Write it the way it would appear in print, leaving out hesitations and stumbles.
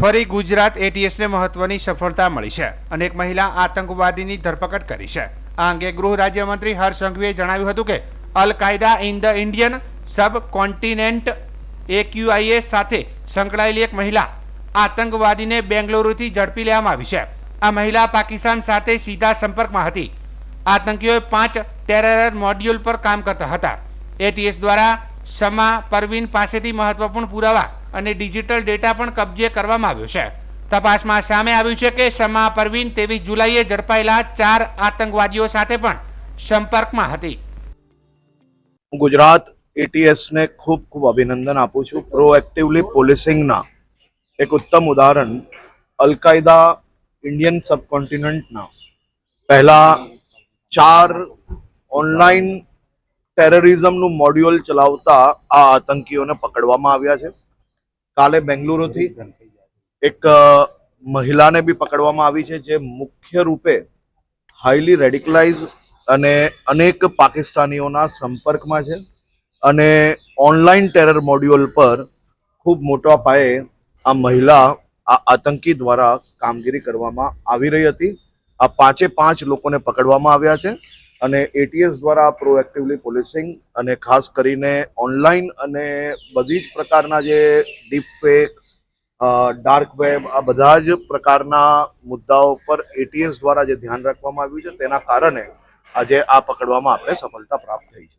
ફરી ગુજરાત એટીએસને મહત્વની સફળતા મળી છે અને એક મહિલા આતંકવાદીની ધરપકડ કરી છે। આ અંગે ગૃહ રાજ્યમંત્રી હર્ષ સંઘવીએ જણાવ્યું હતું કે અલ કાયદા in the Indian sub continent AQIS સાથે સંકળાયેલી એક મહિલા આતંકવાદીને બેંગ્લુરુથી ઝડપી લેવામાં આવી છે। આ મહિલા પાકિસ્તાન સાથે સીધા સંપર્કમાં હતી। આતંકીઓએ 5 ટેરર મોડ્યુલ પર કામ કરતા હતા। એટીએસ દ્વારા શમા પરવીન પાસેથી મહત્વપૂર્ણ પુરાવા અને ડિજિટલ ડેટા પણ કબજે કરવામાં આવ્યો છે। તપાસમાં સામે આવ્યું છે કે શમા પરવીન 23 જુલાઈએ ઝડપાયેલા 4 આતંકવાદીઓ સાથે પણ સંપર્કમાં હતી। गुजरात एटीएस ने खूब खूब अभिनंदन आपू छूं। प्रोएक्टिवली पोलिसिंगना एक उत्तम उदाहरण अलकायदा इंडियन सबकॉन्टिनेंटना पहला 4 ऑनलाइन टेररिज्मનું મોડ્યુલ ચલાવતા આ આતંકીઓને પકડવામાં આવ્યા છે। કાલે બેંગ્લુરુથી એક મહિલાને બી પકડવામાં આવી છે, જે મુખ્ય રૂપે હાઈલી રેડિકલાઇઝ અને અનેક પાકિસ્તાનીઓના સંપર્કમાં છે અને ઓનલાઈન ટેરર મોડ્યુલ પર ખૂબ મોટા પાયે આ મહિલા આ આતંકી દ્વારા કામગીરી કરવામાં આવી રહી હતી। આ 5 લોકોને પકડવામાં આવ્યા છે અને એટીએસ દ્વારા પ્રોએક્ટિવલી પોલિસિંગ અને ખાસ કરીને ઓનલાઈન અને બધી જ પ્રકારના જે ડીપ ફેક, ડાર્ક વેબ, આ બધા જ પ્રકારના મુદ્દાઓ પર એટીએસ દ્વારા જે ધ્યાન રાખવામાં આવ્યું છે, તેના કારણે આજે આ પકડવામાં આપણે સફળતા પ્રાપ્ત થઈ છે।